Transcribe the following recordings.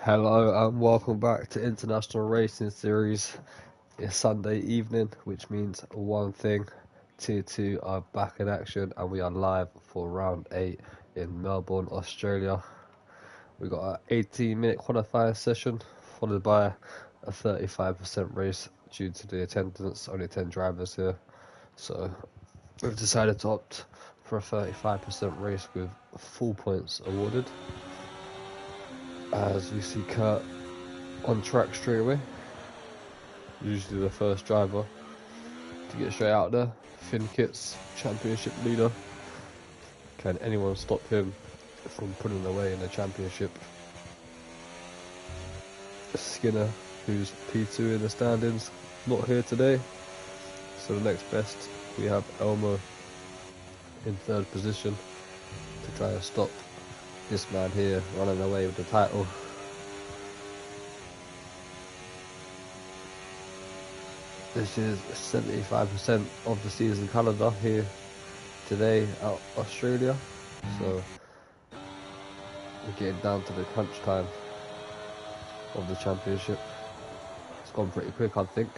Hello and welcome back to International Racing Series. It's Sunday evening, which means one thing: Tier 2 are back in action and we are live for round 8 in Melbourne, Australia. We got an 18-minute qualifying session followed by a 35% race due to the attendance, only 10 drivers here. So we've decided to opt for a 35% race with full points awarded. As we see Kurt on track straight away, usually the first driver to get straight out there. Finn Kitts, championship leader. Can anyone stop him from putting away in the championship? Skinner, who's P2 in the standings, not here today. So the next best, we have Elmo in third position to try and stop this man here running away with the title. This is 75% of the season calendar here today out Australia, so we're getting down to the crunch time of the championship. It's gone pretty quick, I think.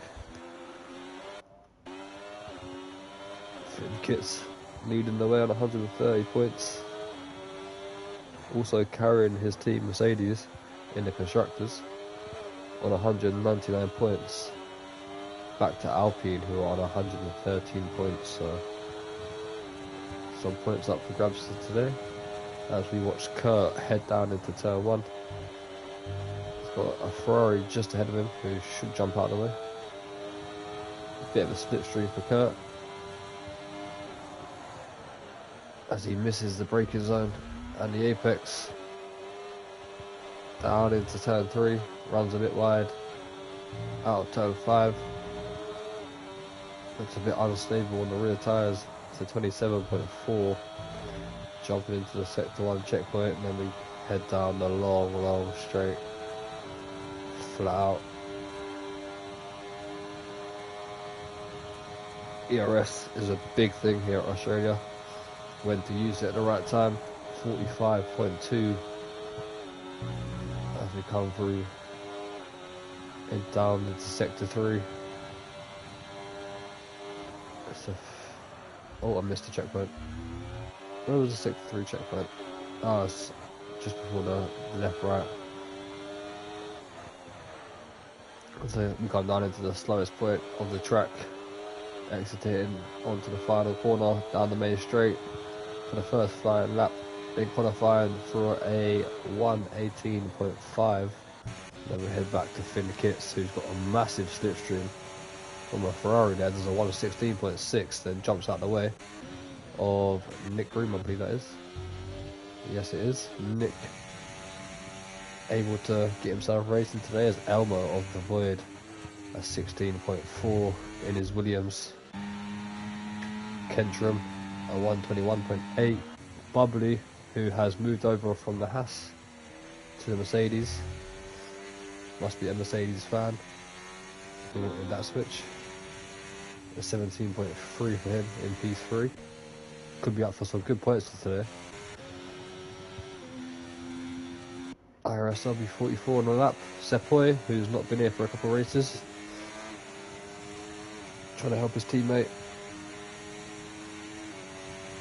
Finn Kitts leading the way on 130 points, also carrying his team Mercedes in the constructors on 199 points. Back to Alpine, who are on 113 points, so some points up for grabs today. As we watch Kurt head down into turn 1. He's got a Ferrari just ahead of him who should jump out of the way. Bit of a slipstream for Kurt as he misses the braking zone and the apex. Down into turn 3, runs a bit wide, out of turn 5. Looks a bit unstable on the rear tyres to 27.4. Jumping into the sector 1 checkpoint, and then we head down the long straight, flat out. IRS is a big thing here at Australia. When to use it at the right time. 45.2 as we come through and down into sector 3. Oh, I missed the checkpoint. Where was the sector 3 checkpoint? Oh, it's just before the left right. So we come down into the slowest point of the track, exiting onto the final corner down the main straight for the first flying lap. In qualifying for a 1:18.5. Then we head back to Finn Kitts, who's got a massive slipstream from a Ferrari there. There's a 1:16.6, then jumps out the way of Nick Groom, I believe that is. Yes, it is. Nick able to get himself racing today as Elmo of the Void at 16.4 in his Williams. Kentrum a 1:21.8. Bubbly, who has moved over from the Haas to the Mercedes. Must be a Mercedes fan in that switch. A 17.3 for him in P3. Could be up for some good points today. IRS W44 on the lap. Sepoy, who's not been here for a couple of races, trying to help his teammate.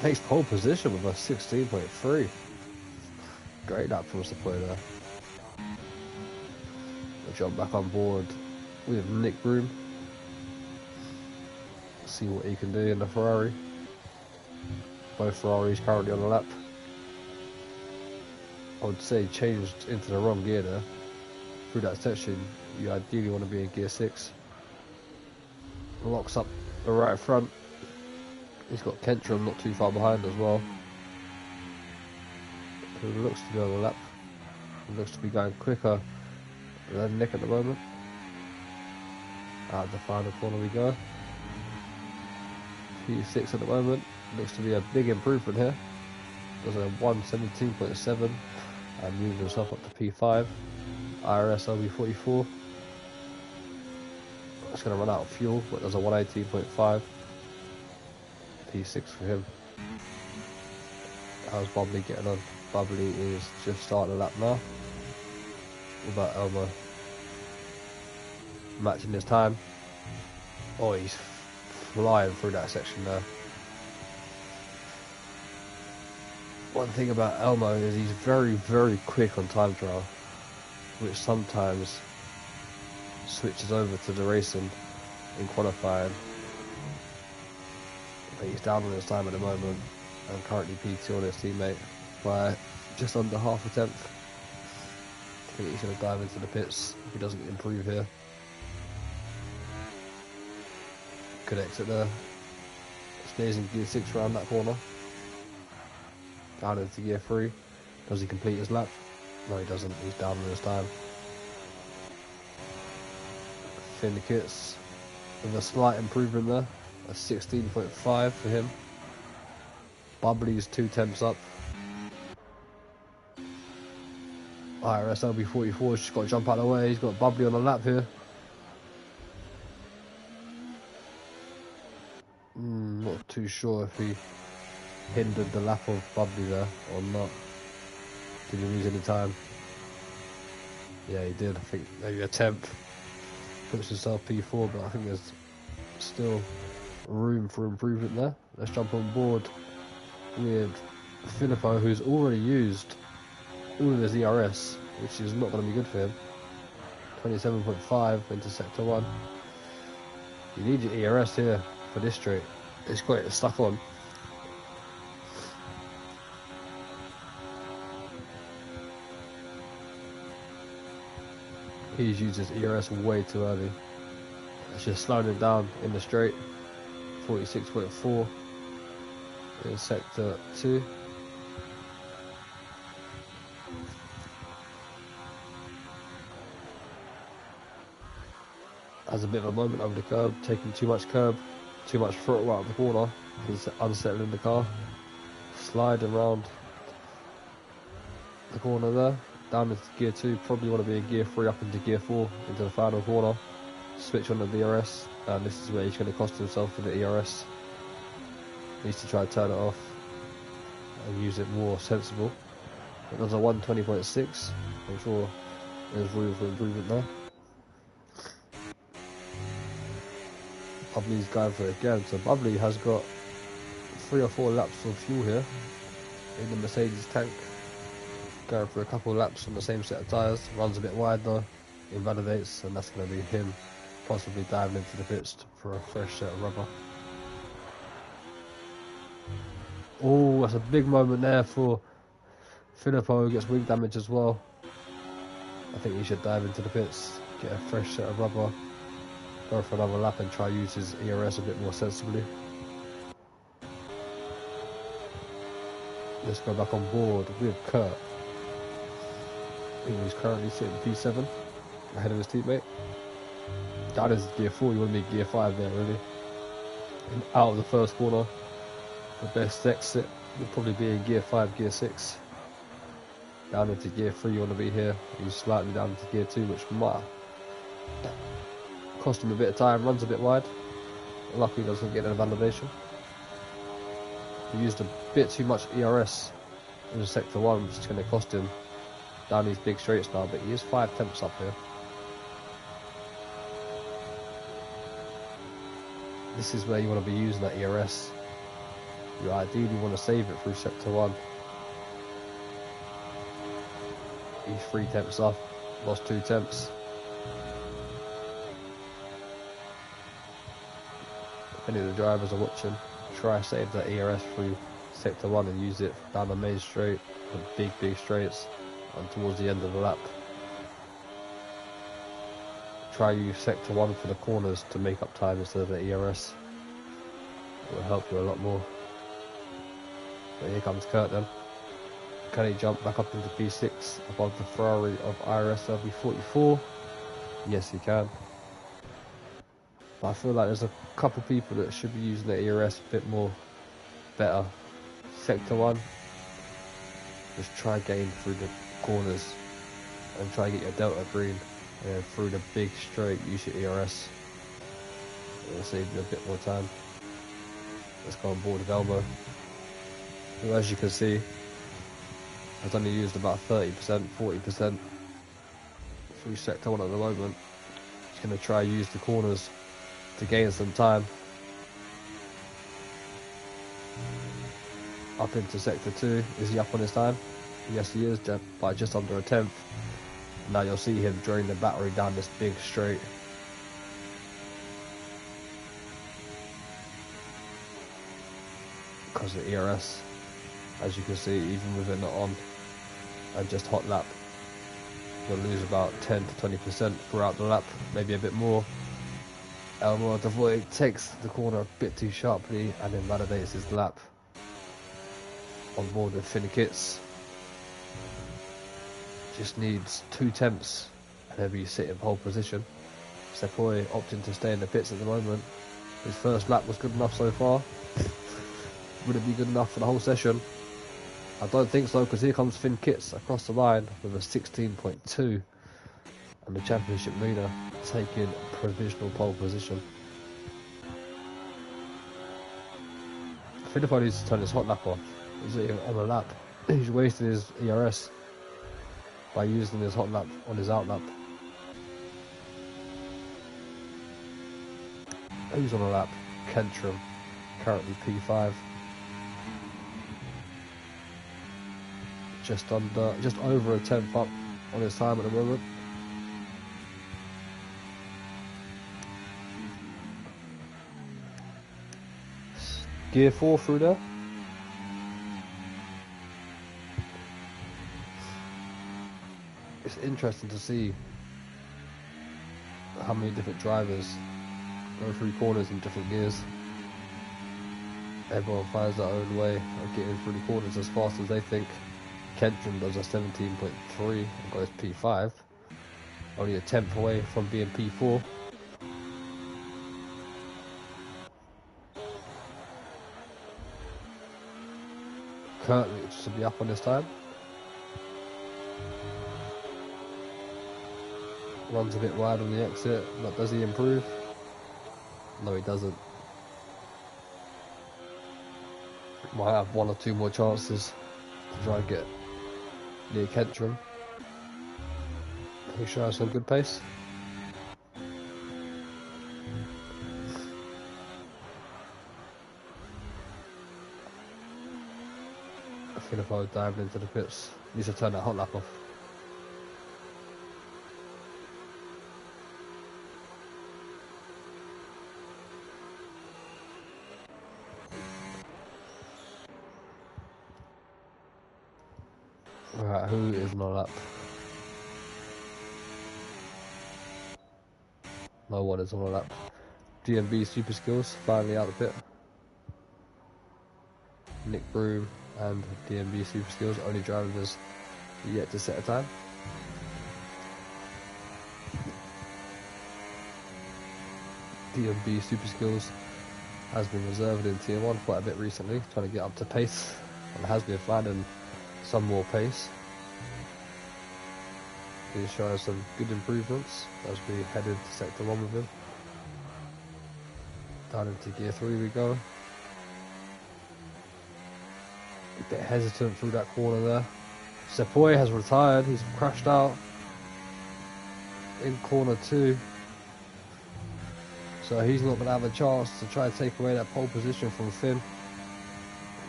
Takes pole position with a 16.3. Great lap from Sepoy there. We'll jump back on board with Nick Groom. See what he can do in the Ferrari. Both Ferraris currently on the lap. I would say changed into the wrong gear there. Through that section, you ideally want to be in gear 6. Locks up the right front. He's got Kentrum not too far behind as well. Who looks to be on the lap. He looks to be going quicker than Nick at the moment. Out the final corner we go. P6 at the moment. Looks to be a big improvement here. Does a 1:17.7 and moves himself up to P5. IRS LB44. It's going to run out of fuel, but there's a 1:18.5. P6 for him. How's Bubbly getting on? Bubbly is just starting a lap now. without Elmo matching his time. Oh, he's flying through that section there. One thing about Elmo is he's very, very quick on time trial, which sometimes switches over to the racing in qualifying. But he's down on his time at the moment and currently P2 on his teammate by just under half a tenth. I think he's going to dive into the pits if he doesn't improve here. Good exit there. Stays in gear 6 around that corner. Down into gear 3. Does he complete his lap? No, he doesn't. He's down on his time. Finn Kits with a slight improvement there. A 16.5 for him. Bubbly's 2 tenths up. IRS LB44 has just got to jump out of the way. He's got Bubbly on the lap here. Not too sure if he hindered the lap of Bubbly there or not. Did he lose any time? Yeah, he did. I think maybe a tenth. Puts himself P4, but I think there's still room for improvement there. Let's jump on board with Filippo, who's already used all of his ERS, which is not going to be good for him. 27.5 into sector 1. You need your ERS here for this straight. It's got it stuck on. He's used his ERS way too early. It's just slowing him down in the straight. 46.4 in sector 2. Has a bit of a moment over the curb, taking too much throttle out of the corner. He's unsettling the car. Sliding around the corner there. Down into gear 2, probably want to be in gear 3 up into gear 4 into the final corner. Switch on the DRS, and this is where he's going to cost himself for the ERS. Needs to try to turn it off and use it more sensible. It does a 120.6. I'm sure there's room for improvement there. Bubbly's going for it again, so Bubbly has got 3 or 4 laps of fuel here in the Mercedes tank. Going for a couple of laps on the same set of tyres. Runs a bit wide though, invalidates, and that's going to be him possibly diving into the pits for a fresh set of rubber. Oh, that's a big moment there for Filippo, who gets wing damage as well. I think he should dive into the pits, get a fresh set of rubber, go for another lap and try use his ERS a bit more sensibly. Let's go back on board with Kurt. He's currently sitting P7 ahead of his teammate. That is gear 4, you want to be gear 5 there really. And out of the first corner, the best exit would probably be in gear 5, gear 6. Down into gear 3 you want to be here. He's slightly down into gear 2, which might cost him a bit of time, runs a bit wide. Luckily doesn't get an validation. He used a bit too much ERS in sector 1, which is going to cost him down these big straights now, but he is 5 tenths up here. This is where you want to be using that ERS. You ideally want to save it through sector 1. He's 3 tenths off, lost 2 tenths. If any of the drivers are watching, try save that ERS through sector 1 and use it down the main straight, the big straights, and towards the end of the lap. Try use sector 1 for the corners to make up time instead of the ERS. It will help you a lot more. But here comes Kurt then. Can he jump back up into P6 above the Ferrari of IRS LB44? Yes, he can. But I feel like there's a couple people that should be using the ERS a bit more better. Sector 1, just try getting through the corners and try to get your delta green, and through the big straight use your ERS. It'll save you a bit more time. Let's go on board with Elmo, who, as you can see, has only used about 30%, 40%. through sector 1 at the moment. He's going to try and use the corners to gain some time. Up into sector 2. Is he up on his time? Yes, he is, by just under a tenth. Now you'll see him drawing the battery down this big straight. Because of IRS, as you can see, even with it not on and just hot lap, you'll lose about 10 to 20% throughout the lap, maybe a bit more. Elmo Devoid takes the corner a bit too sharply and invalidates his lap. On board with Finn Kits. Just needs 2 temps and he'll be sitting pole position. Sepoy opting to stay in the pits at the moment. His first lap was good enough so far. Would it be good enough for the whole session? I don't think so, because here comes Finn Kits across the line with a 16.2 and the championship leader taking provisional pole position. Filippo needs to turn his hot lap off. He's on a lap. He's wasting his ERS by using his hot lap on his out lap. Who's on a lap? Kentrum, currently P5. Just over a tenth up on his time at the moment. Gear 4 through there. It's interesting to see how many different drivers go through corners in different gears. Everyone finds their own way of getting through the corners as fast as they think. Kentrum does a 17.3 and goes P5, only a tenth away from being P4. Kurt looks to be up on his time. Runs a bit wide on the exit, but does he improve? No, he doesn't. Might have 1 or 2 more chances to try and get near Kentrum. He shows some good pace. I feel if I was diving into the pits, needs to turn that hot lap off. Alright, who is not up? No one is on a lap. DMB Super Skills finally out the pit. Nick Broom and DMB Super Skills, only drivers yet to set a time. DMB Super Skills has been reserved in Tier 1 quite a bit recently, trying to get up to pace, and has been finding some more pace. He's showing some good improvements as we head into Sector 1 with him. Down into Gear 3 we go. A bit hesitant through that corner there. Sepoy has retired, he's crashed out in corner 2. So he's not going to have a chance to try and take away that pole position from Finn.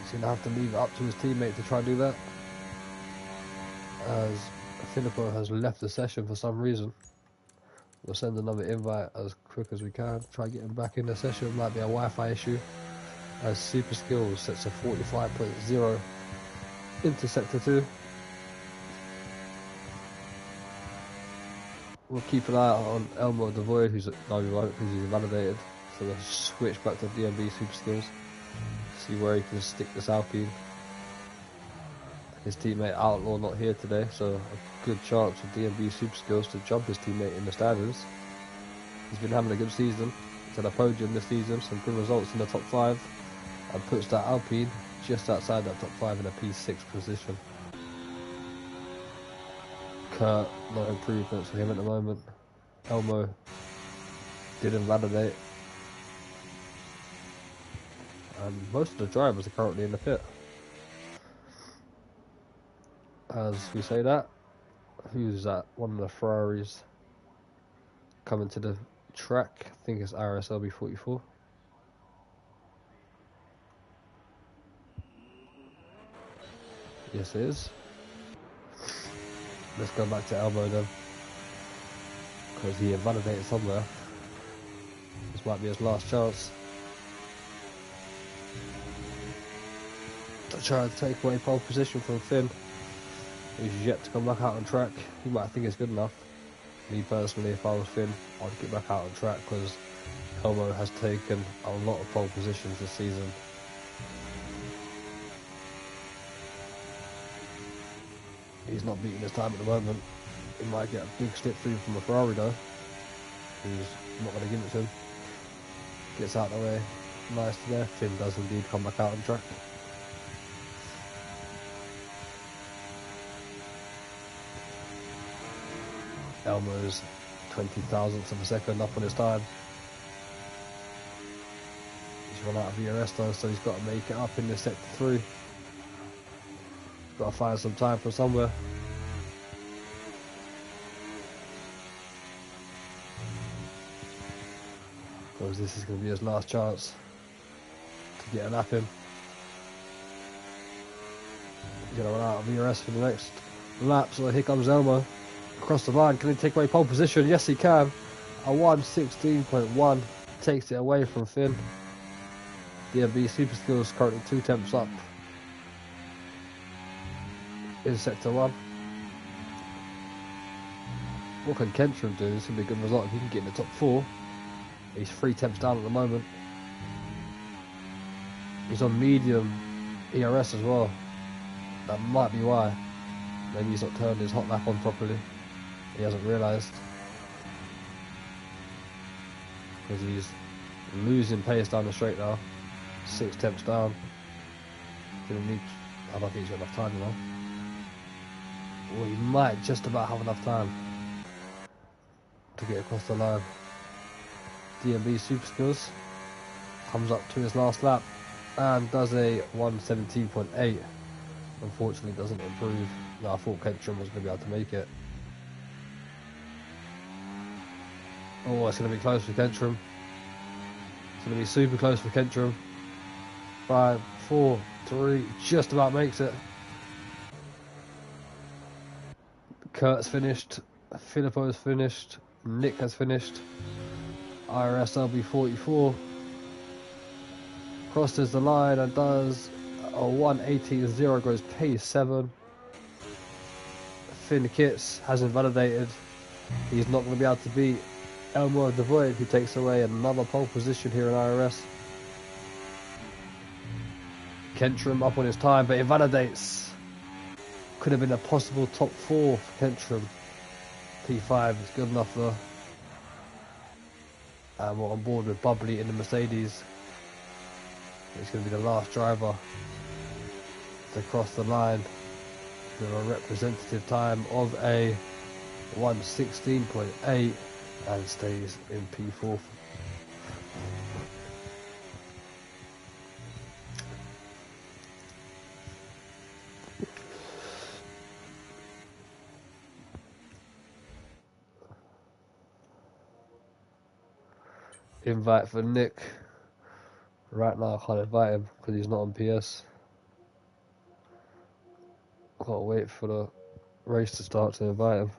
He's going to have to leave it up to his teammate to try and do that. As Filippo has left the session for some reason. We'll send another invite as quick as we can. Try and get him back in the session. Might be a Wi-Fi issue. As Super Skills sets a 45.0 into Sector 2. We'll keep an eye out on Elmo Devoid, who's no, we won't, because he's invalidated. So we'll switch back to DMB Super Skills. See where he can stick this Alpine. His teammate Outlaw not here today, so a good chance for DMB Super Skills to jump his teammate in the standings. He's been having a good season. He's had a podium this season, some good results in the top 5, and puts that Alpine just outside that top 5 in a P6 position. Kurt, no improvements for him at the moment. Elmo did invalidate. And most of the drivers are currently in the pit. As we say that, who's that? One of the Ferraris coming to the track. I think it's IRS 44. Yes, it is. Let's go back to Elmo then, because he invalidated somewhere. This might be his last chance to try and take away pole position from Finn, who's yet to come back out on track. He might think it's good enough. Me personally, if I was Finn, I'd get back out on track, because Elmo has taken a lot of pole positions this season. He's not beating his time at the moment. He might get a big slip through from a Ferrari though, who's not going to give it to him. Gets out of the way, nice there. Finn does indeed come back out on track. Elmo's 20,000ths of a second up on his time. He's run out of IRS though, so he's got to make it up in this sector 3. Got to find some time from somewhere. Because this is going to be his last chance to get a lap in. He's going to run out of IRS for the next lap, so here comes Elmo. Across the line, can he take away pole position? Yes, he can. A 1:16.1 takes it away from Finn. DMB Super Skills currently 2 temps up in sector 1. What can Kentrum do? This would be a good result if he can get in the top 4. He's 3 temps down at the moment. He's on medium ERS as well. That might be why. Maybe he's not turned his hot lap on properly. He hasn't realised. Because he's losing pace down the straight now. 6 temps down. Gonna need, I don't think he's got enough time, you know. Well, he might just about have enough time to get across the line. DMB Super Skills comes up to his last lap and does a 1:17.8. Unfortunately doesn't improve. No, I thought Kentrum was going to be able to make it. Oh, it's going to be close for Kentrum. It's going to be super close for Kentrum. 5, 4, 3, just about makes it. Kurt's finished, Filippo's finished, Nick has finished. IRS LB44 crosses the line and does a 1:18.0, goes pace 7. Finn Kits has invalidated. He's not going to be able to beat Elmo the Void, who takes away another pole position here in IRS. Kentrum up on his time, but invalidates. Could have been a possible top 4 for Kentrum. P5 is good enough though. And we're on board with Bubbly in the Mercedes. It's going to be the last driver to cross the line with a representative time of a 1:16.8 and stays in P4. Invite for Nick. Right now I can't invite him because he's not on PS. Can't wait for the race to start to invite him.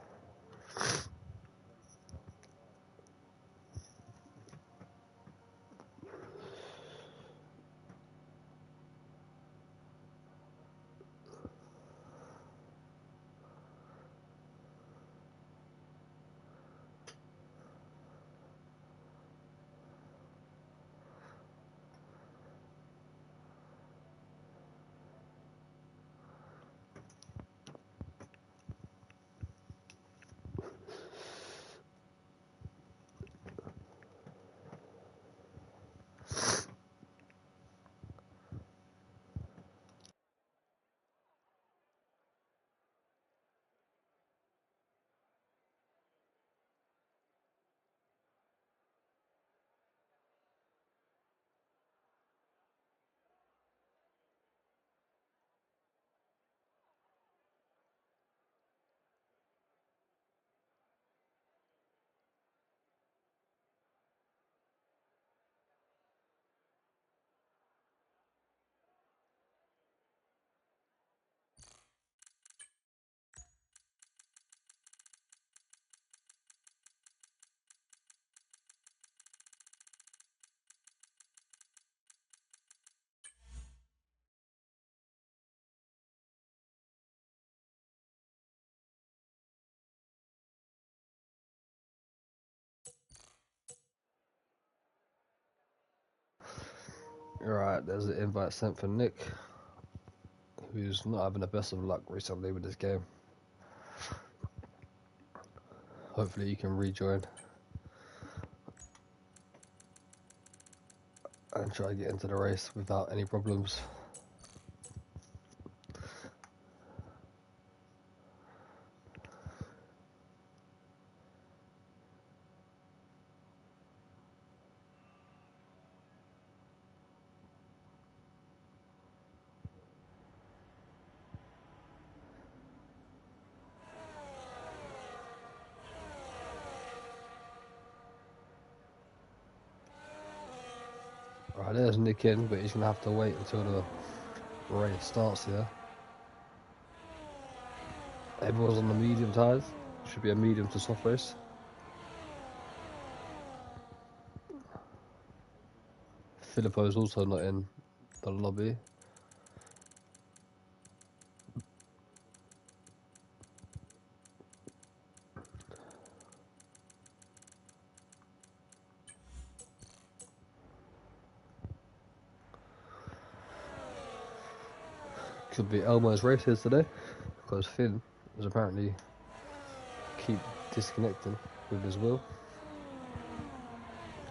Alright, there's an invite sent for Nick, who's not having the best of luck recently with this game. Hopefully you can rejoin and try to get into the race without any problems. Alright, there's Nick in, but he's going to have to wait until the race starts here. Everyone's on the medium tires. Should be a medium to soft race. Filippo's also not in the lobby. Could be Elmo's races today, because Finn is apparently keep disconnecting with his will.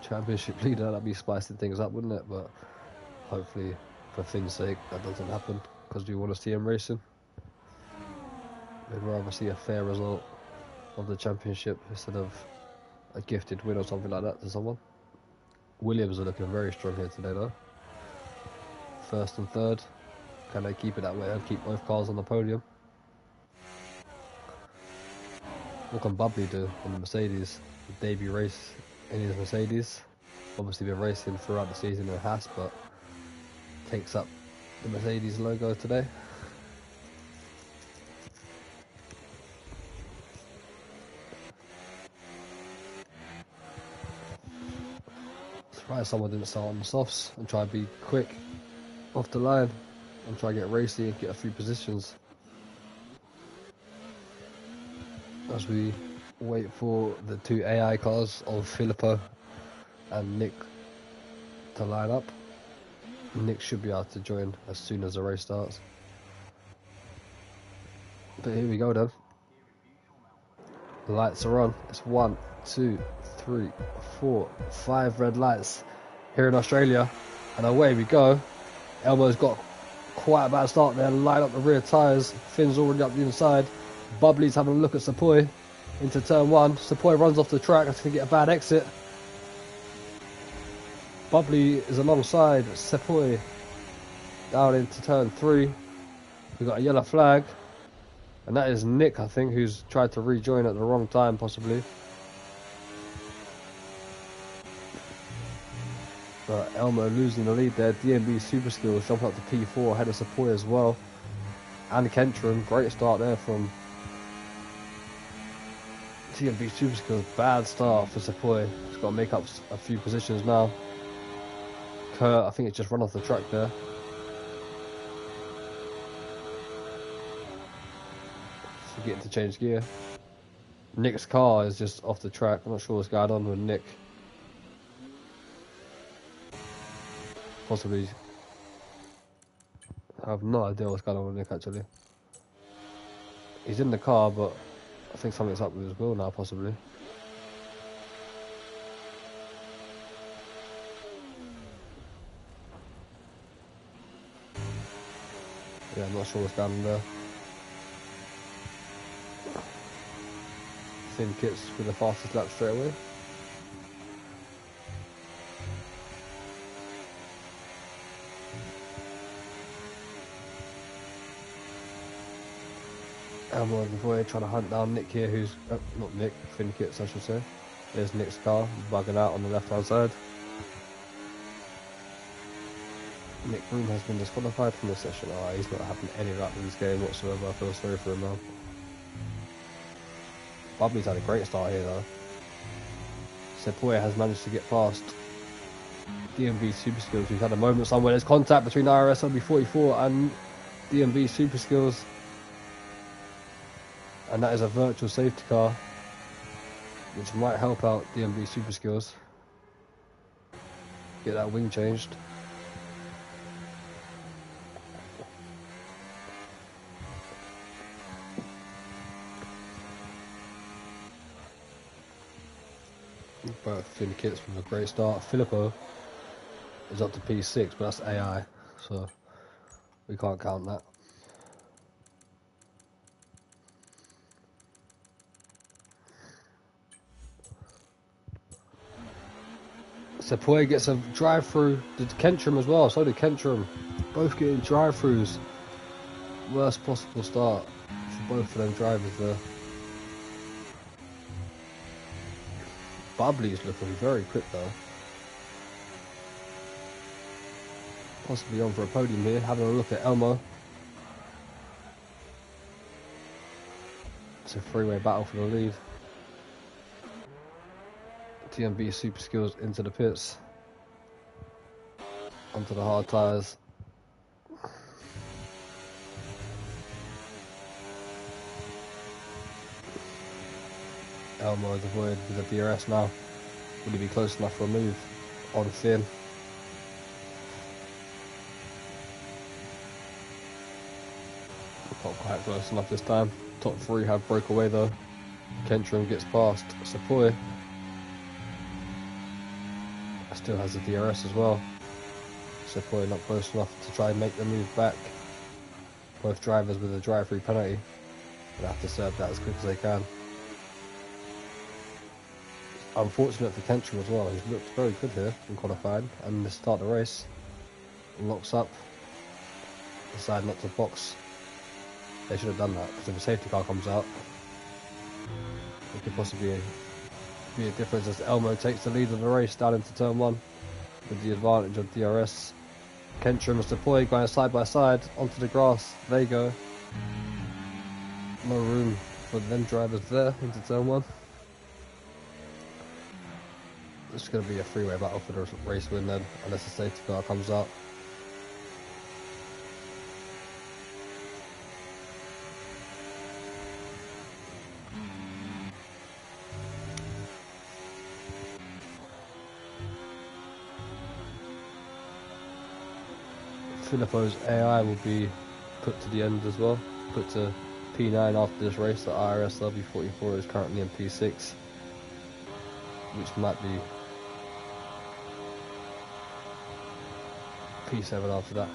Championship leader, that'd be spicing things up, wouldn't it? But hopefully, for Finn's sake, that doesn't happen, because we want to see him racing. We'd rather see a fair result of the championship instead of a gifted win or something like that to someone. Williams are looking very strong here today though. First and third. Can they keep it that way and keep both cars on the podium? What can Bubbly do in the Mercedes? The debut race in his Mercedes. Obviously been racing throughout the season in Haas, but takes up the Mercedes logo today. Surprised someone didn't start on the softs and try to be quick off the line and try to get racy and get a few positions as we wait for the two AI cars of Filippo and Nick to line up. Nick should be able to join as soon as the race starts. But here we go then. The lights are on. It's 1, 2, 3, 4, 5 red lights here in Australia, and away we go. Elmo's got quite a bad start there, line up the rear tyres. Finn's already up the inside. Bubbly's having a look at Sepoy into turn 1. Sepoy runs off the track. That's going to get a bad exit. Bubbly is alongside Sepoy down into turn 3. We've got a yellow flag, and that is Nick, I think, who's tried to rejoin at the wrong time possibly. But Elmo losing the lead there. DMB Super Skills jumping up to P4 ahead of Sepoy as well. And Kentrum, great start there from DMB Super Skills. Bad start for Sepoy. He's got to make up a few positions now. Kurt, I think it's just run off the track there. Getting to change gear. Nick's car is just off the track. I'm not sure what's going on with Nick. Possibly. I have no idea what's going on with Nick actually. He's in the car, but I think something's up with his wheel now, possibly. Yeah, I'm not sure what's going on there. Finn Kits with the fastest lap straight away. Elmo and Void trying to hunt down Nick here, who's not Nick, Finn Kits I should say. There's Nick's car bugging out on the left hand side. Nick Broom has been disqualified from this session. Oh, he's not having any luck with this game whatsoever. I feel sorry for him now. Bubbly's had a great start here though. Sepoy has managed to get past DMB Super Skills. We've had a moment somewhere. There's contact between IRS LB44 and DMB Super Skills. And that is a virtual safety car, which might help out DMB Super Skills. Get that wing changed. Both Finn kits with a great start. Filippo is up to P6, but that's AI, so we can't count that. Sepoy gets a drive-through. Did Kentrum as well, so did Kentrum. Both getting drive-throughs. Worst possible start for both of them drivers there. Bubbly's looking very quick though. Possibly on for a podium here. Having a look at Elmo. It's a three-way battle for the lead. TMB Super Skills into the pits. Onto the hard tyres. Elmo is avoided with the DRS now. Will he be close enough for a move on Finn? Not quite close enough this time. Top three have broke away though. Kentrum gets past Sepoy. Still has the DRS as well. Sepoy not close enough to try and make the move back. Both drivers with a drive-through penalty. They'll have to serve that as quick as they can. Unfortunate for Kentrum as well. He's looked very good here in qualifying, and to start the race, locks up. Decide not to box. They should have done that, because if a safety car comes out, it could possibly be a difference as Elmo takes the lead of the race down into turn 1 with the advantage of DRS. Kentrum and Sepoy going side by side onto the grass. There you go. No room for them drivers there into turn 1. It's going to be a three-way battle for the race win then, unless the safety car comes out. Filippo's AI will be put to the end as well, put to P9 after this race. The IRS W44 is currently in P6, which might be P7 after that.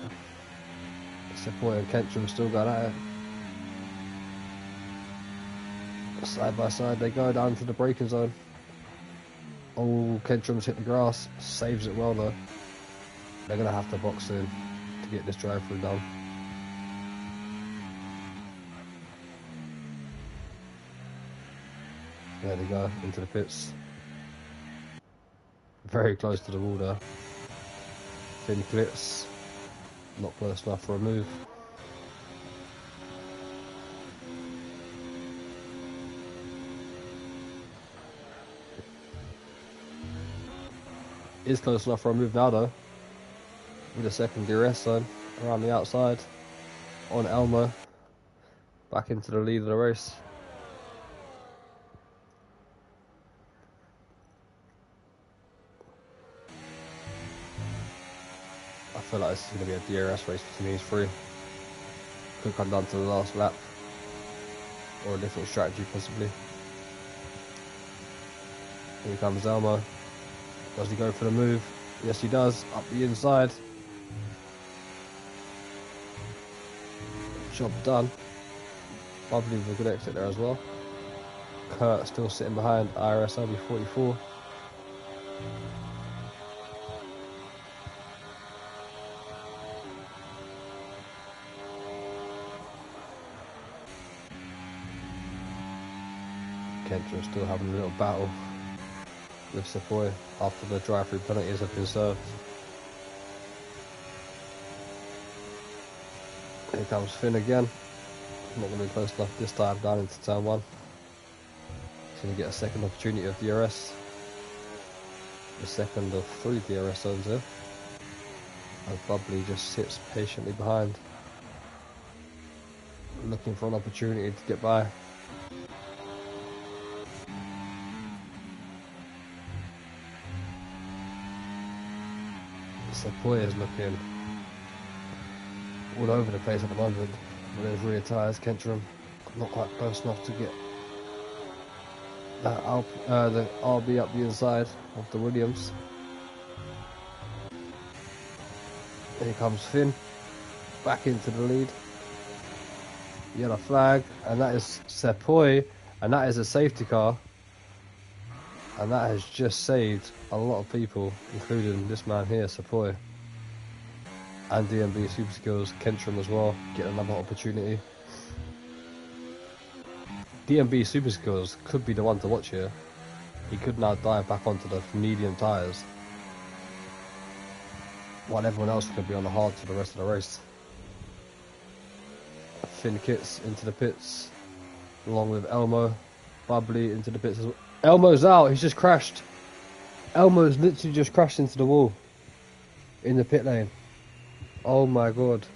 Sepoy and Kentrum still going at it. Side by side they go down to the braking zone. Oh, Kentrum's hit the grass, saves it well though. They're going to have to box in to get this drive-through done. There they go, into the pits. Very close to the wall there. Thin clips, not close enough for a move. Is close enough for a move now though. With a second DRS zone around the outside on Elmo, back into the lead of the race. I feel like this is going to be a DRS race between these three. Could come down to the last lap, or a different strategy possibly. Here comes Elmo. Does he go for the move? Yes he does, up the inside. Job done. Bubbly with a good exit there as well. Kurt still sitting behind IRS LB44. Kentrum still having a little battle with Sepoy after the drive-through penalties have been served. Here comes Finn again. Not going to be close enough this time down into turn 1. He's going to get a second opportunity of DRS. The second of 3 DRS zones here. And Bubbly just sits patiently behind, looking for an opportunity to get by. Sepoy is looking all over the place at the moment with his rear tyres. Kentrum not quite close enough to get the RB up the inside of the Williams. Here comes Finn, back into the lead. Yellow flag, and that is Sepoy, and that is a safety car. And that has just saved a lot of people, including this man here, Sepoy. And DMB Super Skills, Kentrum as well, get another opportunity. DMB Super Skills could be the one to watch here. He could now dive back onto the medium tyres, while everyone else could be on the hard for the rest of the race. Finn Kits into the pits, along with Elmo. Bubbly into the pits as well. Elmo's out, he's just crashed. Elmo's literally just crashed into the wall in the pit lane. Oh my god.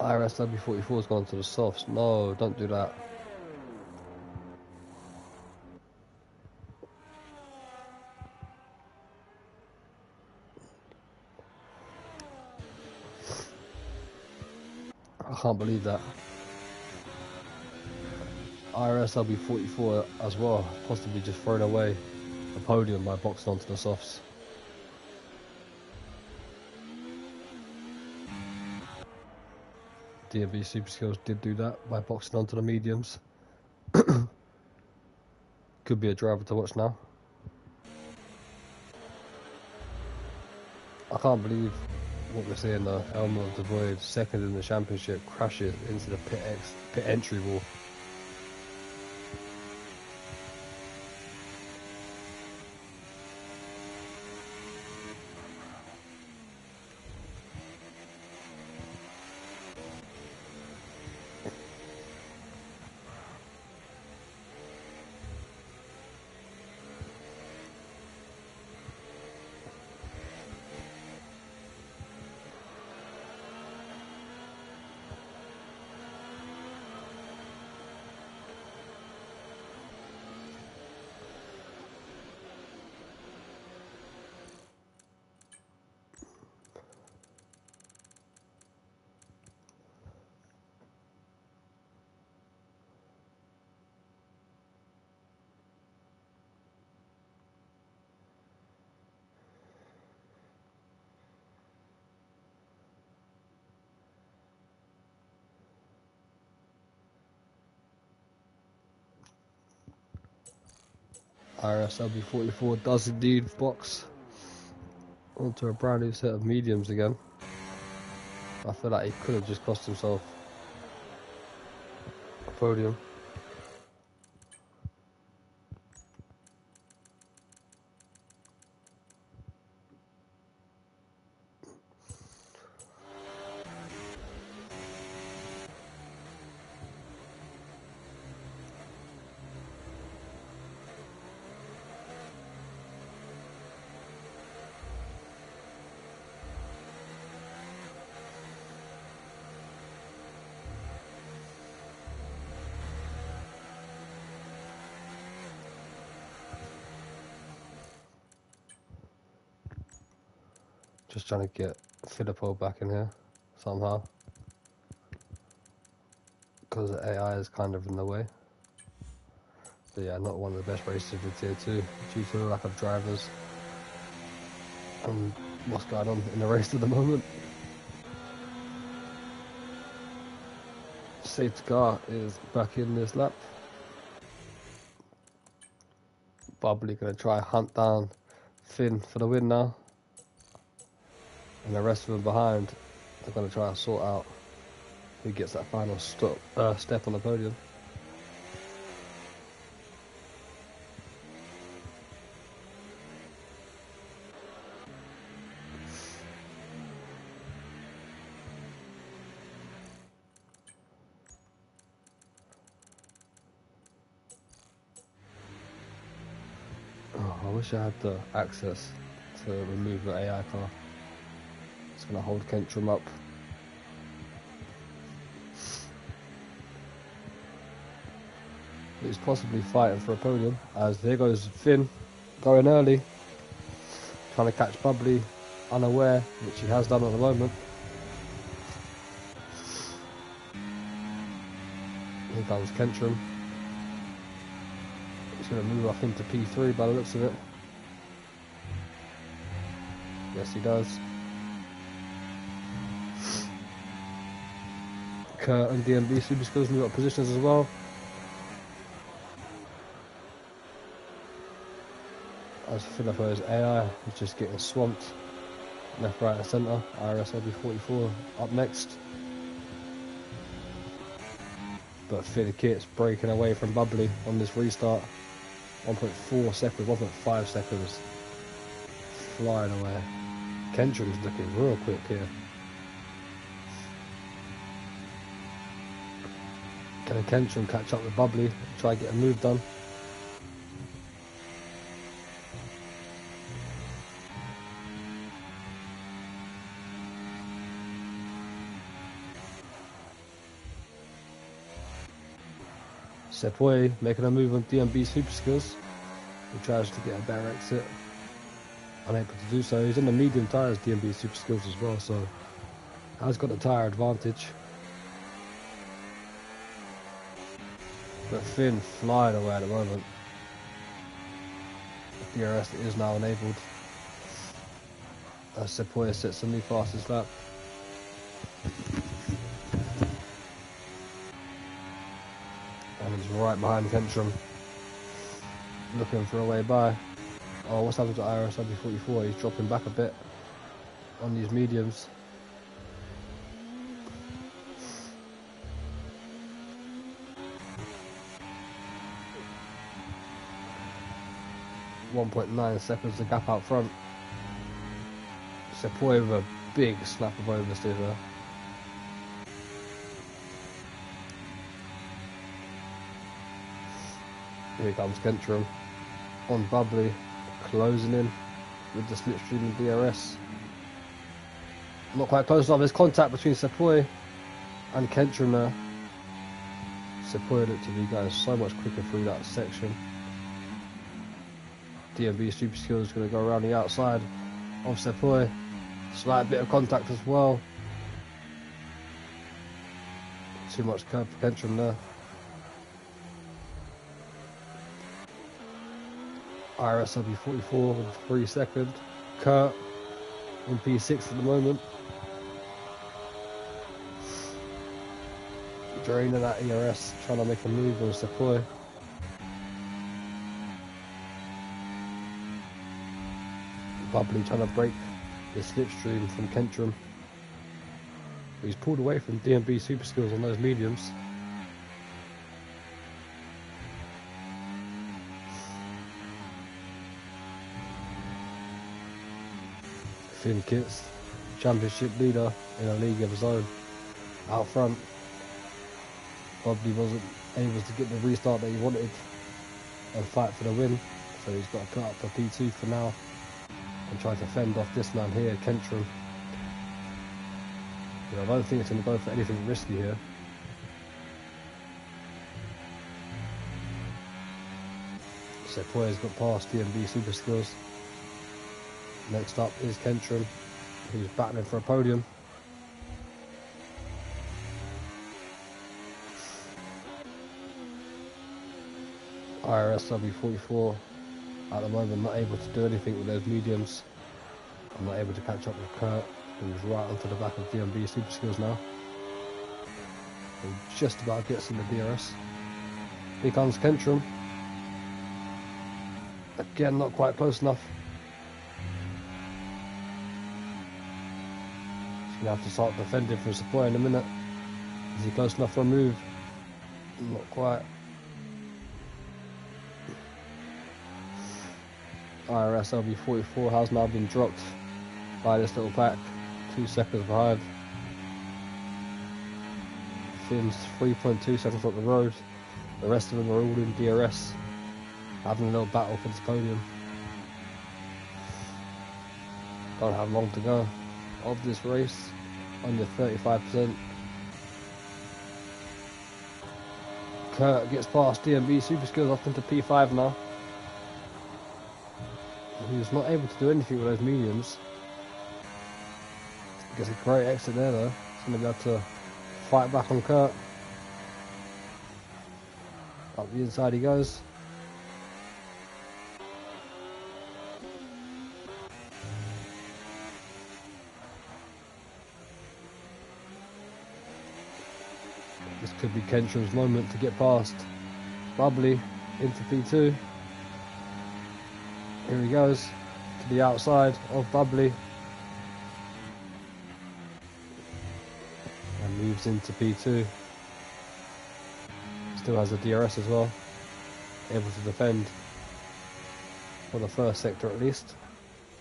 IRS W44 has gone to the softs. No, don't do that. I can't believe that. IRS W44 as well, possibly just thrown away the podium by boxing onto the softs. DMV Super Skills did do that by boxing onto the mediums. Could be a driver to watch now. I can't believe what we're seeing though. Elmo of the Void, second in the championship, crashes into the pit entry wall. IRS LB44 does indeed box onto a brand new set of mediums again. I feel like he could have just cost himself a podium. Just trying to get Filippo back in here somehow, because the AI is kind of in the way. But yeah, not one of the best races in tier 2 due to the lack of drivers and what's going on in the race at the moment. Safety car is back in this lap. Bubbly gonna try hunt down Finn for the win now. And the rest of them behind are going to try to sort out who gets that final step on the podium. Oh, I wish I had the access to remove the AI car. It's going to hold Kentrum up. He's possibly fighting for a podium. As there goes Finn, going early, trying to catch Bubbly, unaware, which he has done at the moment. Here comes Kentrum. He's going to move off into P3 by the looks of it. Yes, he does. Kurt and DMB Super Skills move up positions as well. As Philippo's AI is just getting swamped left, right and centre. IRS LB44 up next. But Finn Kit's breaking away from Bubbly on this restart. 1.4 seconds, 1.5 seconds. Flying away. Kentrum's looking real quick here. Can Kentrum catch up with Bubbly and try and get a move done? Sepoy making a move on DMB Super Skills. He tries to get a better exit. Unable to do so. He's in the medium tyres, DMB Super Skills as well, so has got the tyre advantage. But Finn flying away at the moment. The DRS is now enabled. As Sepoy sets a new fastest lap. And he's right behind Kentrum, looking for a way by. Oh, what's happened to IRS LB44? He's dropping back a bit on these mediums. .9 seconds to gap out front. Sepoy with a big slap of oversteer there. Here comes Kentrum on Bubbly, closing in with the slipstream and DRS. Not quite close enough. There's contact between Sepoy and Kentrum there. Sepoy looked to be going so much quicker through that section. DMB Super Skills is going to go around the outside of Sepoy. Slight bit of contact as well. Too much curb for Kentrum there. IRS LB44 with 3 seconds. Kurt in P6 at the moment. Draining that ERS, trying to make a move on Sepoy. Bubbly trying to break the slipstream from Kentrum. He's pulled away from DMB Super Skills on those mediums. Finn Kit's championship leader in a league of his own. Out front, Bubbly wasn't able to get the restart that he wanted and fight for the win, so he's got to cut up for P2 for now and try to fend off this man here, Kentrum. I don't think it's going to go for anything risky here. Sepoy's got past DMB Super Skills. Next up is Kentrum, who's battling for a podium. IRS LB44 at the moment not able to do anything with those mediums. I'm not able to catch up with Kurt, who's right onto the back of DMB Super Skills now. He just about gets in the DRS. Here comes Kentrum. Again, not quite close enough. He's going to have to start defending from Sepoy in a minute. Is he close enough for a move? Not quite. IRS LB44 has now been dropped by this little pack. 2 seconds behind. Finn's 3.2 seconds up the road. The rest of them are all in DRS, having a little battle for this podium. Don't have long to go of this race, under 35%. Kurt gets past DMB super skills off into P5 now. He's not able to do anything with those mediums. Gets a great exit there though. He's going to be able to fight back on Kurt. Up the inside he goes. This could be Kentram's moment to get past Bubbly into P2. Here he goes to the outside of Bubbly and moves into P2. Still has a DRS as well, able to defend for the first sector at least.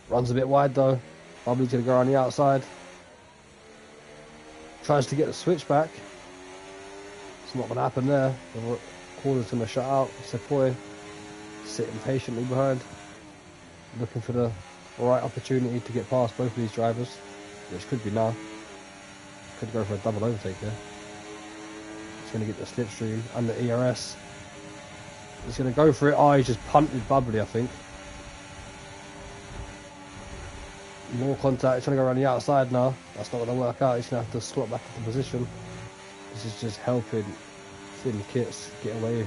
Runs a bit wide though. Bubbly's going to go on the outside. Tries to get the switch back. It's not going to happen there. The corner's going to shut out. Sepoy sitting patiently behind, looking for the right opportunity to get past both of these drivers, which could be now. Could go for a double overtake here. He's going to get the slipstream and the ERS. He's going to go for it. Oh, he's just punted Bubbly, I think. More contact. He's trying to go around the outside now. That's not going to work out. He's going to have to slot back into position. This is just helping Thin Kits get away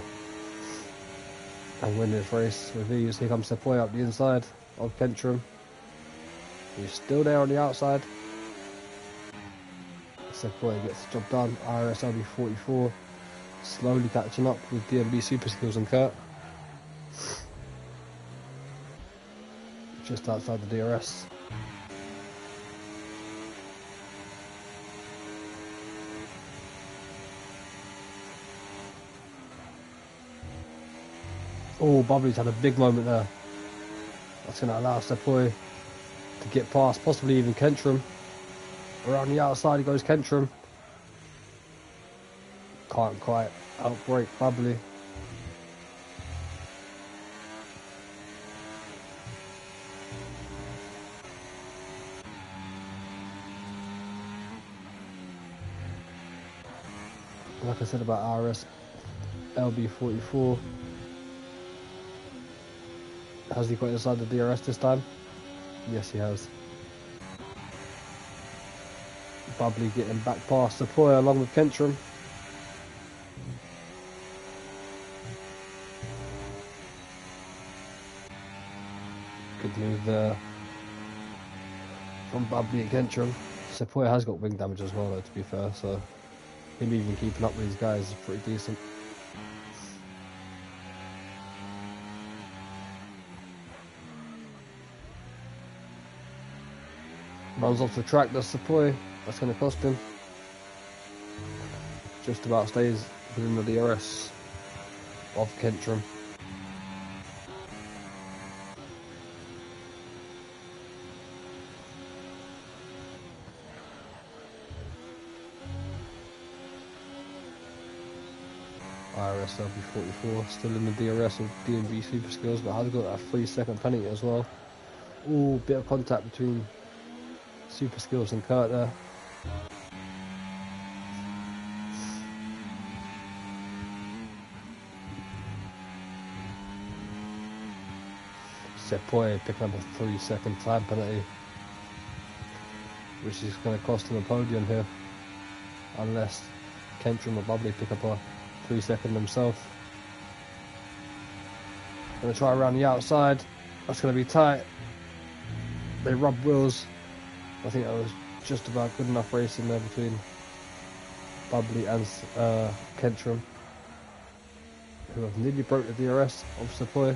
and win this race with ease. Here comes Sepoy up the inside of Kentram. He's still there on the outside. Sepoy gets the job done. IRS LB44 slowly catching up with DMB Super Skills and Kurt. Just outside the DRS. Oh, Bubbly's had a big moment there. That's going to allow Sepoy to get past, possibly even Kentram. Around the outside he goes Kentram. Can't quite outbreak Bubbly. Like I said about IRS LB44. Has he got inside the DRS this time? Yes, he has. Bubbly getting back past Sepoy along with Kentram. Good move there from Bubbly and Kentram. Sepoy has got wing damage as well though, to be fair, so him even keeping up with these guys is pretty decent. Runs off the track, does Sepoy. That's going to cost him. Just about stays within the DRS of Kentram. IRS LB44 still in the DRS of DMB Super Skills, but has got a 3-second penalty as well. Ooh, bit of contact between Super Skills and Kurt there. Sepoy picking up a 3-second time penalty, which is going to cost him a podium here, unless Kentram or Bubbly pick up a 3-second themselves. Going to try around the outside. That's going to be tight. They rub wheels. I think that was just about good enough racing there between Bubbly and Kentram, who have nearly broke the DRS of Sepoy.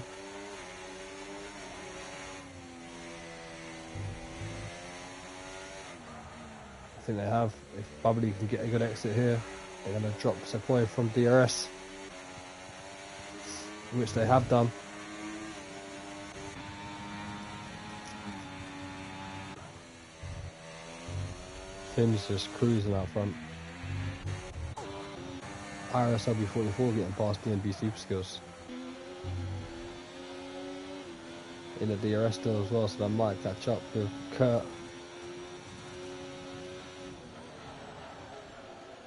I think they have. If Bubbly can get a good exit here, they're going to drop Sepoy from DRS, which they have done. Finn's just cruising out front. IRS LB44 getting past DMB Super Skills. In the DRS still as well, so that might catch up with Kurt.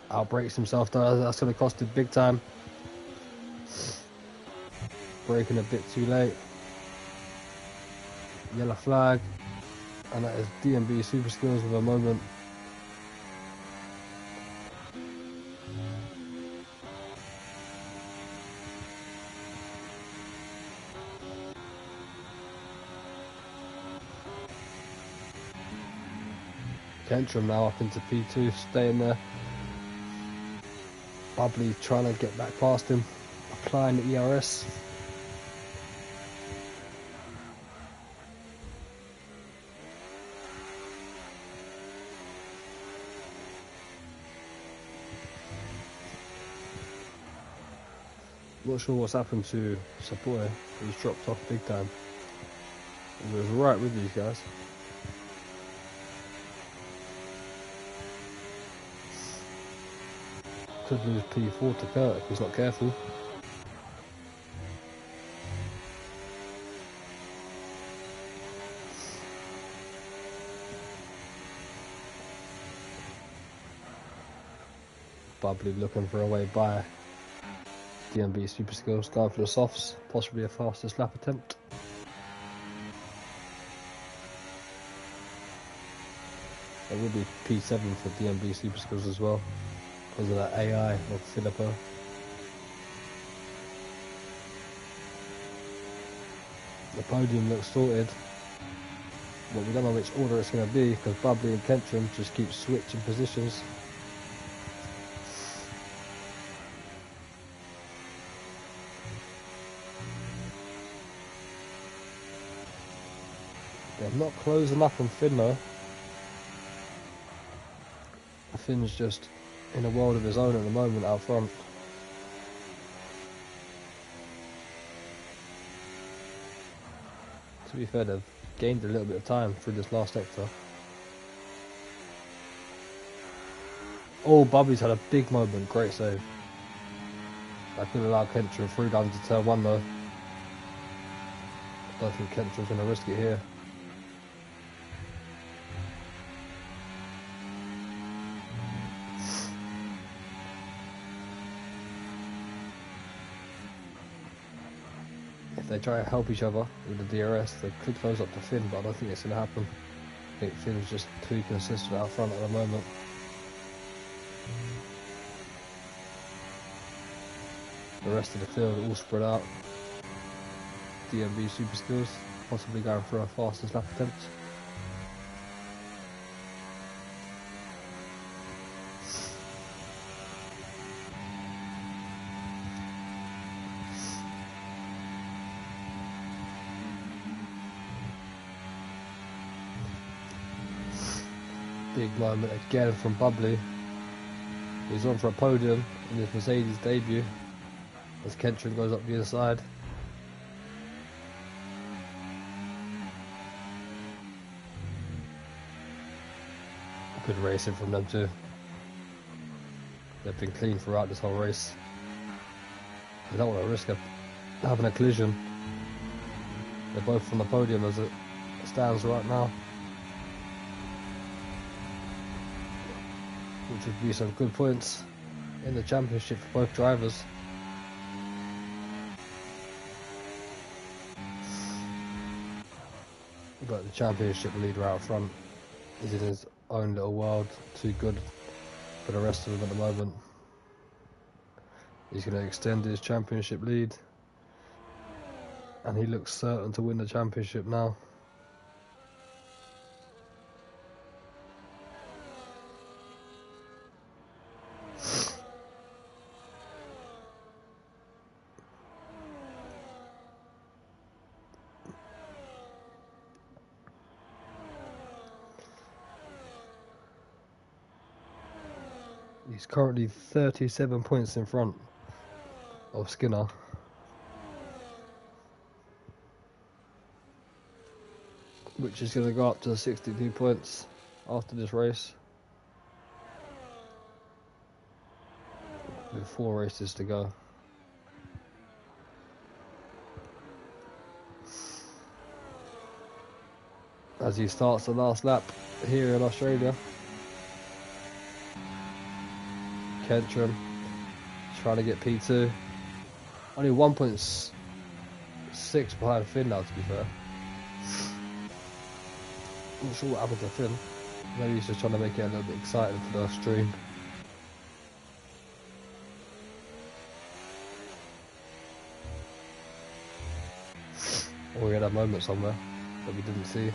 Outbreaks himself though, that's going to cost him big time. Braking a bit too late. Yellow flag. And that is DMB Super Skills with a moment. Kentrum now up into P2, staying there. Bubbly trying to get back past him, applying the IRS. Not sure what's happened to Sapoy. He's dropped off big time. He was right with these guys. Could lose P4 to Kurt if he's not careful. Bubbly looking for a way by. DMB Super Skills going for the softs, possibly a fastest lap attempt. It will be P7 for DMB Super Skills as well, because of that AI of Filippo. The podium looks sorted, but we don't know which order it's going to be, because Bubbly and Kentrum just keep switching positions. They're not closing up on Finn though. Finn's just in a world of his own at the moment out front. To be fair, they've gained a little bit of time through this last sector. Oh, Bubby's had a big moment, great save. That could allow Kentrum through down to turn 1 though. I don't think Kentrum's going to risk it here. If they try to help each other with the DRS, they could close up to Finn, but I don't think it's going to happen. I think Finn's just too consistent out front at the moment. The rest of the field all spread out. DMB Super Skills, possibly going for a fastest lap attempt. Big moment again from Bubbly. He's on for a podium in his Mercedes debut as Kentrum goes up the inside. Good racing from them too. They've been clean throughout this whole race. They don't want to risk having a collision. They're both on the podium as it stands right now, which would be some good points in the championship for both drivers. But the championship leader out front is in his own little world, too good for the rest of them at the moment. He's going to extend his championship lead, and he looks certain to win the championship now. He's currently 37 points in front of Skinner. Which is going to go up to 62 points after this race. With 4 races to go. As he starts the last lap here in Australia. Kentrum trying to get P2. Only 1 point 6 behind Finn now, to be fair. I'm not sure what happened to Finn. Maybe he's just trying to make it a little bit exciting for the stream. Or we had a moment somewhere that we didn't see.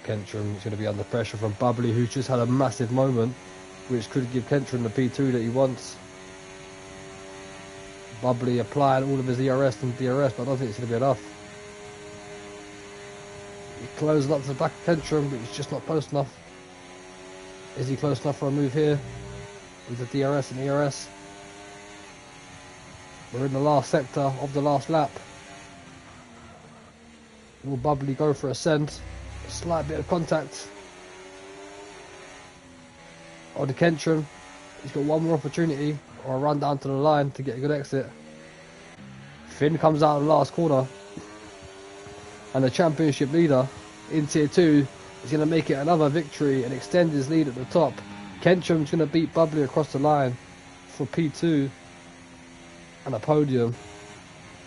Kentrum is going to be under pressure from Bubbly, who's just had a massive moment, which could give Kentrum the P2 that he wants. Bubbly applying all of his ERS and DRS, but I don't think it's going to be enough. He's closing up to the back of Kentrum, but he's just not close enough. Is he close enough for a move here with the DRS and ERS? We're in the last sector of the last lap. Will Bubbly go for a send? A slight bit of contact on the Kentrum. He's got one more opportunity or a run down to the line to get a good exit. Finn comes out of the last corner, and the championship leader in tier 2 is going to make it another victory and extend his lead at the top. Kentrum's going to beat Bubbly across the line for P2 and a podium.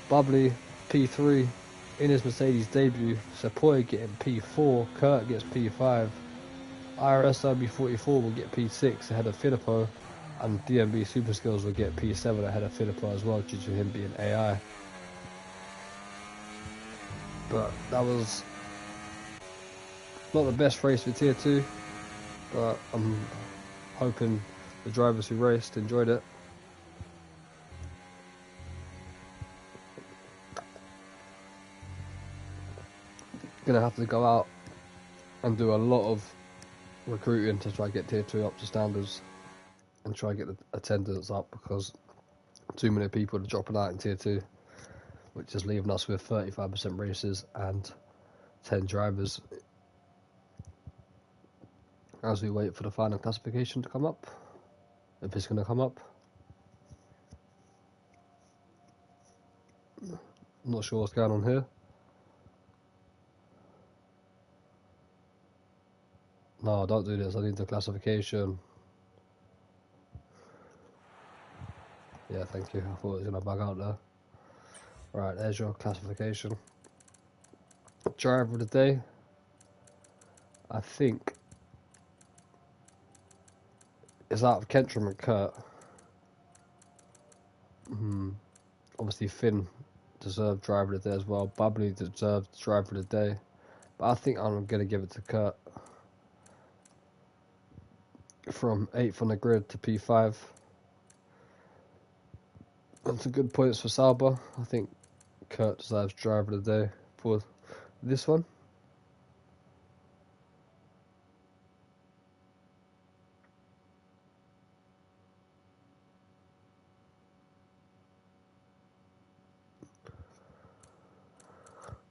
Bubbly P3 in his Mercedes debut. Sepoy getting P4, Kurt gets P5, IRS RB44 will get P6 ahead of Filippo, and DMB Super Skills will get P7 ahead of Filippo as well, due to him being AI. But that was not the best race for tier 2, but I'm hoping the drivers who raced enjoyed it. Gonna have to go out and do a lot of recruiting to try to get tier 2 up to standards and try to get the attendance up, because too many people are dropping out in tier 2, which is leaving us with 35% races and 10 drivers as we wait for the final classification to come up, if it's going to come up. Not sure what's going on here. No, don't do this. I need the classification. Yeah, thank you. I thought it was going to bug out there. Right, there's your classification. Driver of the day. I think it's out of Kentrum and Kurt. Obviously Finn deserved driver of the day as well. Bubbly deserved driver of the day. But I think I'm going to give it to Kurt. From 8th on the grid to P5. And some good points for Sauber. I think Kurt deserves driver of the day for this one.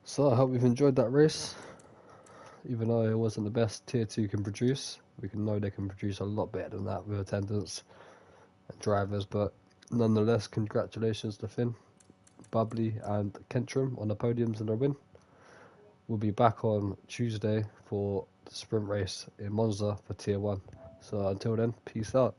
So I hope you've enjoyed that race. Even though it wasn't the best tier 2 can produce, we can know they can produce a lot better than that with attendance and drivers. But nonetheless, congratulations to Finn, Bubbly and Kentrum on the podiums and a win. We'll be back on Tuesday for the sprint race in Monza for tier 1. So until then, peace out.